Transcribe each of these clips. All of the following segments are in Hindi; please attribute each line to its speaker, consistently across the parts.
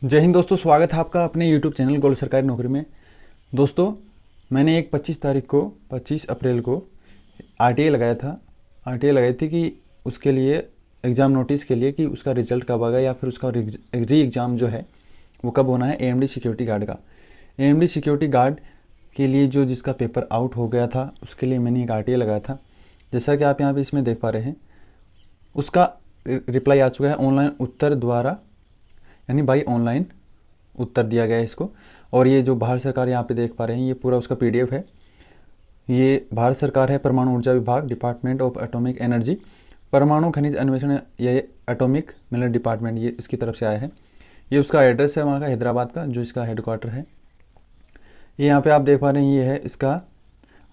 Speaker 1: जय हिंद दोस्तों, स्वागत है आपका अपने YouTube चैनल गोल्ड सरकारी नौकरी में। दोस्तों, मैंने एक 25 अप्रैल को RTA लगाया था। RTA लगाई थी कि उसके लिए एग्ज़ाम नोटिस के लिए कि उसका रिजल्ट कब आएगा या फिर उसका री एग्ज़ाम जो है वो कब होना है। AMD सिक्योरिटी गार्ड का AMD सिक्योरिटी गार्ड के लिए जो जिसका पेपर आउट हो गया था उसके लिए मैंने एक RTA लगाया था। जैसा कि आप यहाँ पे इसमें देख पा रहे हैं, उसका रिप्लाई आ चुका है ऑनलाइन उत्तर द्वारा, यानी बाई ऑनलाइन उत्तर दिया गया है इसको। और ये जो भारत सरकार यहाँ पे देख पा रहे हैं, ये पूरा उसका PDF है। ये भारत सरकार है, परमाणु ऊर्जा विभाग, डिपार्टमेंट ऑफ एटॉमिक एनर्जी, परमाणु खनिज अन्वेषण, ये एटॉमिक मिनरल डिपार्टमेंट, ये इसकी तरफ से आया है। ये उसका एड्रेस है वहाँ का, हैदराबाद का, जो इसका हेडक्वार्टर है। ये यहाँ पे आप देख पा रहे हैं, ये है इसका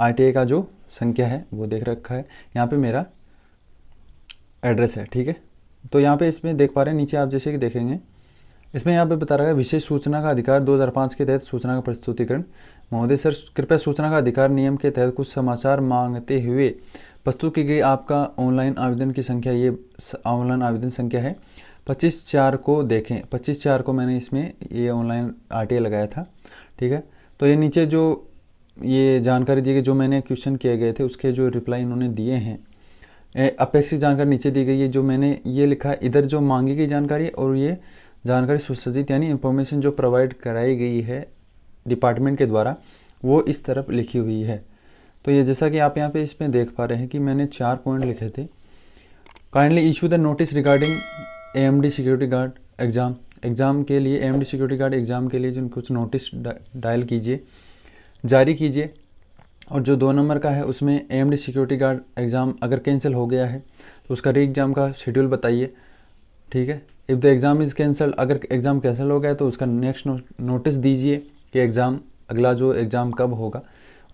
Speaker 1: RTA का जो संख्या है वो देख रखा है। यहाँ पे मेरा एड्रेस है, ठीक है। तो यहाँ पे इसमें देख पा रहे हैं, नीचे आप जैसे कि देखेंगे इसमें यहाँ पे बता रहा है विशेष सूचना का अधिकार 2005 के तहत सूचना का प्रस्तुतिकरण। महोदय सर, कृपया सूचना का अधिकार नियम के तहत कुछ समाचार मांगते हुए प्रस्तुत की गई आपका ऑनलाइन आवेदन की संख्या, ये ऑनलाइन आवेदन संख्या है 25/4 को देखें। 25/4 को मैंने इसमें ये ऑनलाइन RTA लगाया था, ठीक है। तो ये नीचे जो ये जानकारी दी गई, जो मैंने क्वेश्चन किए गए थे उसके जो रिप्लाई इन्होंने दिए हैं, अपेक्षित जानकारी नीचे दी गई है। जो मैंने ये लिखा है इधर, जो मांगी गई जानकारी और ये जानकारी सुसज्जित यानी इंफॉर्मेशन जो प्रोवाइड कराई गई है डिपार्टमेंट के द्वारा, वो इस तरफ लिखी हुई है। तो ये जैसा कि आप यहाँ पे इसमें देख पा रहे हैं कि मैंने 4 पॉइंट लिखे थे। Kindly issue the notice regarding AMD security guard exam के लिए, AMD सिक्योरिटी गार्ड एग्ज़ाम के लिए जो कुछ नोटिस डायल कीजिए, जारी कीजिए। और जो 2 नंबर का है उसमें AMD सिक्योरिटी गार्ड एग्ज़ाम अगर कैंसिल हो गया है तो उसका री एग्ज़ाम का शेड्यूल बताइए, ठीक है। If the exam is cancel, अगर एग्ज़ाम कैंसिल हो गया तो उसका नेक्स्ट नोटिस दीजिए कि एग्ज़ाम अगला जो एग्ज़ाम कब होगा।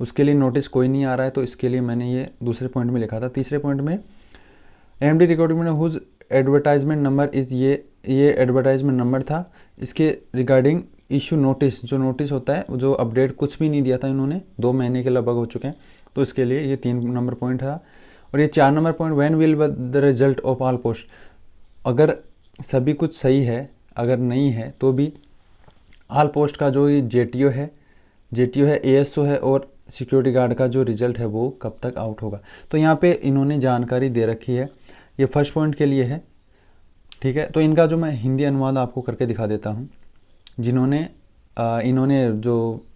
Speaker 1: उसके लिए नोटिस कोई नहीं आ रहा है, तो इसके लिए मैंने ये दूसरे पॉइंट में लिखा था। तीसरे पॉइंट में AMD recruitment whose advertisement number is, ये एडवर्टाइजमेंट नंबर था। इसके रिगार्डिंग इशू नोटिस, जो नोटिस होता है, जो अपडेट कुछ भी नहीं दिया था इन्होंने, 2 महीने के लगभग हो चुके हैं, तो इसके लिए ये 3 नंबर पॉइंट था। और ये 4 number point, when will the result of all post, अगर सभी कुछ सही है, अगर नहीं है तो भी ऑल पोस्ट का जो ये JTO है, ASO है, और सिक्योरिटी गार्ड का जो रिजल्ट है वो कब तक आउट होगा। तो यहाँ पे इन्होंने जानकारी दे रखी है। ये फर्स्ट पॉइंट के लिए है, ठीक है। तो इनका जो मैं हिंदी अनुवाद आपको करके दिखा देता हूँ, जिन्होंने इन्होंने जो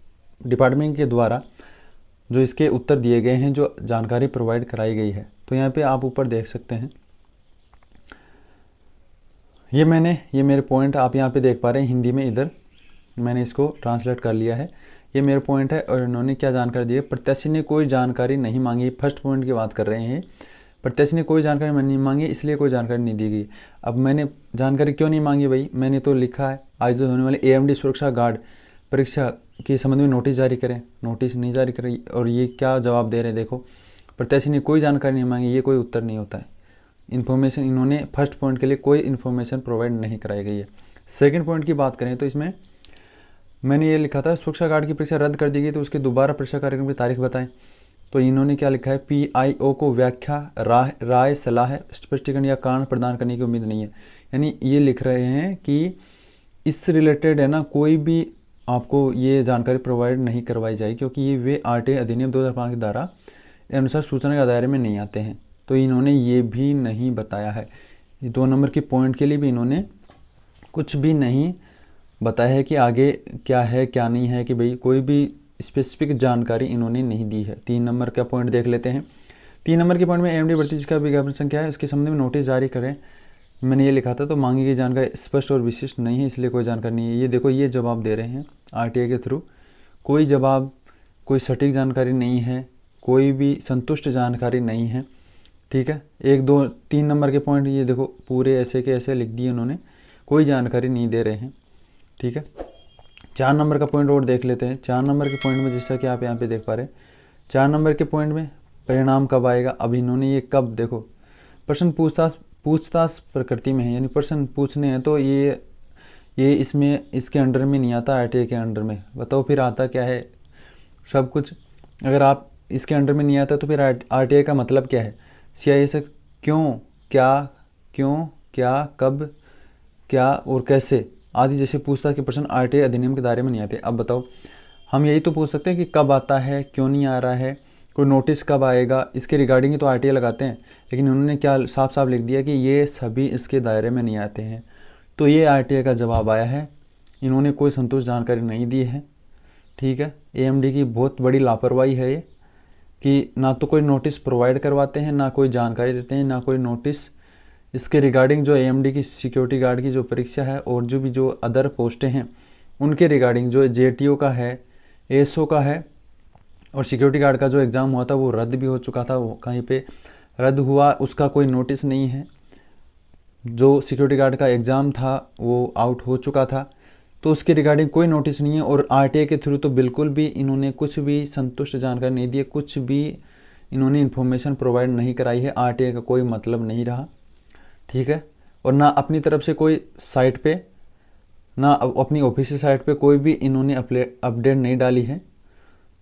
Speaker 1: डिपार्टमेंट के द्वारा जो इसके उत्तर दिए गए हैं, जो जानकारी प्रोवाइड कराई गई है। तो यहाँ पे आप ऊपर देख सकते हैं, ये मेरे पॉइंट आप यहाँ पे देख पा रहे हैं हिंदी में, इधर मैंने इसको ट्रांसलेट कर लिया है। ये मेरे पॉइंट है और इन्होंने क्या जानकारी दी है। प्रत्याशी ने कोई जानकारी नहीं मांगी, फर्स्ट पॉइंट की बात कर रहे हैं। प्रत्याशी ने कोई जानकारी नहीं मांगी, इसलिए कोई जानकारी नहीं दी गई। अब मैंने जानकारी क्यों नहीं मांगी भाई, मैंने तो लिखा है आयोजित होने वाले AMD सुरक्षा गार्ड परीक्षा के संबंध में नोटिस जारी करें, नोटिस नहीं जारी करें। और ये क्या जवाब दे रहे हैं, देखो, प्रत्याशी ने कोई जानकारी नहीं मांगी, ये कोई उत्तर नहीं होता है। इन्फॉर्मेशन इन्होंने फर्स्ट पॉइंट के लिए कोई इन्फॉर्मेशन प्रोवाइड नहीं कराई गई है। सेकंड पॉइंट की बात करें तो इसमें मैंने ये लिखा था, सुरक्षा गार्ड की परीक्षा रद्द कर दी गई तो उसके दोबारा परीक्षा कार्यक्रम की तारीख बताएं। तो इन्होंने क्या लिखा है, PIO को व्याख्या, राय, सलाह, स्पष्टीकरण या कारण प्रदान करने की उम्मीद नहीं है। यानी ये लिख रहे हैं कि इससे रिलेटेड है ना, कोई भी आपको ये जानकारी प्रोवाइड नहीं करवाई जाएगी, क्योंकि ये वे RTA अधिनियम 2005 की धारा अनुसार सूचना के दायरे में नहीं आते हैं। तो इन्होंने ये भी नहीं बताया है। 2 नंबर की पॉइंट के लिए भी इन्होंने कुछ भी नहीं बताया है कि आगे क्या है क्या नहीं है, कि भाई कोई भी स्पेसिफिक जानकारी इन्होंने नहीं दी है। 3 नंबर का पॉइंट देख लेते हैं। 3 नंबर के पॉइंट में AMD भर्ती जिसका विज्ञापन संख्या है इसके संबंध में नोटिस जारी करें, मैंने ये लिखा था। तो मांगी गई जानकारी स्पष्ट और विशिष्ट नहीं है, इसलिए कोई जानकारी नहीं है। ये देखो, ये जवाब दे रहे हैं RTA के थ्रू, कोई जवाब, कोई सटीक जानकारी नहीं है, कोई भी संतुष्ट जानकारी नहीं है, ठीक है। 1, 2, 3 नंबर के पॉइंट ये देखो पूरे ऐसे के ऐसे लिख दिए उन्होंने, कोई जानकारी नहीं दे रहे हैं, ठीक है। 4 नंबर का पॉइंट और देख लेते हैं। 4 नंबर के पॉइंट में जैसा कि आप यहाँ पे देख पा रहे हैं, 4 नंबर के पॉइंट में परिणाम कब आएगा। अब इन्होंने ये कब, देखो, प्रश्न पूछताछ प्रकृति में है, यानी प्रश्न पूछने हैं, तो ये इसमें इसके अंडर में नहीं आता, RTA के अंडर में। बताओ फिर आता क्या है सब कुछ। अगर आप इसके अंडर में नहीं आता तो फिर RTA का मतलब क्या है, CIS क्यों, क्या, क्यों, क्या, कब, क्या और कैसे, आदि जैसे पूछताछ के प्रश्न आरटीआई अधिनियम के दायरे में नहीं आते। अब बताओ, हम यही तो पूछ सकते हैं कि कब आता है, क्यों नहीं आ रहा है, कोई नोटिस कब आएगा, इसके रिगार्डिंग तो आरटीआई लगाते हैं। लेकिन उन्होंने क्या साफ साफ लिख दिया कि ये सभी इसके दायरे में नहीं आते हैं। तो ये आरटीआई का जवाब आया है, इन्होंने कोई संतुष्ट जानकारी नहीं दी है। ठीक है, एएमडी की बहुत बड़ी लापरवाही है ये, कि ना तो कोई नोटिस प्रोवाइड करवाते हैं, ना कोई जानकारी देते हैं, ना कोई नोटिस इसके रिगार्डिंग जो एएमडी की सिक्योरिटी गार्ड की जो परीक्षा है और जो अदर पोस्टें हैं उनके रिगार्डिंग जो जेटीओ का है, एएसओ का है और सिक्योरिटी गार्ड का जो एग्ज़ाम हुआ था वो रद्द भी हो चुका था, वो कहीं पे रद्द हुआ उसका कोई नोटिस नहीं है। जो सिक्योरिटी गार्ड का एग्ज़ाम था वो आउट हो चुका था, तो उसके रिगार्डिंग कोई नोटिस नहीं है। और आरटीआई के थ्रू तो बिल्कुल भी इन्होंने कुछ भी संतुष्ट जानकारी नहीं दी है, कुछ भी इन्होंने इन्फॉर्मेशन प्रोवाइड नहीं कराई है। आरटीआई का कोई मतलब नहीं रहा। ठीक है, और ना अपनी तरफ से कोई साइट पे, ना अपनी ऑफिशियल साइट पे कोई भी इन्होंने अपडेट नहीं डाली है।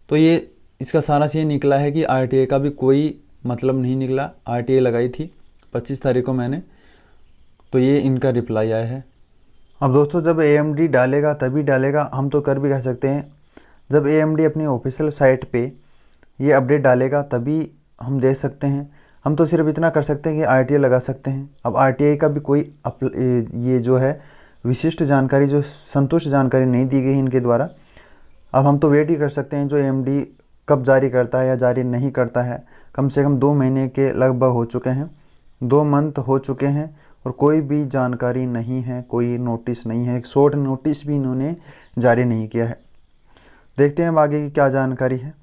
Speaker 1: तो ये इसका सारा ये निकला है कि आरटीआई का भी कोई मतलब नहीं निकला। आरटीआई लगाई थी 25 तारीख को मैंने, तो ये इनका रिप्लाई आया है। अब दोस्तों, जब एएमडी डालेगा तभी डालेगा, हम तो कर भी कह सकते हैं जब एएमडी अपनी ऑफिशियल साइट पे ये अपडेट डालेगा तभी हम देख सकते हैं। हम तो सिर्फ इतना कर सकते हैं कि आरटीआई लगा सकते हैं। अब आरटीआई का भी कोई ये जो है विशिष्ट जानकारी, जो संतुष्ट जानकारी नहीं दी गई इनके द्वारा। अब हम तो वेट ही कर सकते हैं जो एएमडी कब जारी करता है या जारी नहीं करता है। कम से कम 2 महीने के लगभग हो चुके हैं, 2 मंथ हो चुके हैं और कोई भी जानकारी नहीं है, कोई नोटिस नहीं है, एक शॉर्ट नोटिस भी इन्होंने जारी नहीं किया है। देखते हैं अब आगे की क्या जानकारी है।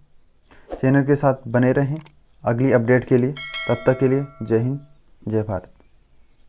Speaker 1: चैनल के साथ बने रहें अगली अपडेट के लिए। तब तक के लिए जय हिंद, जय भारत।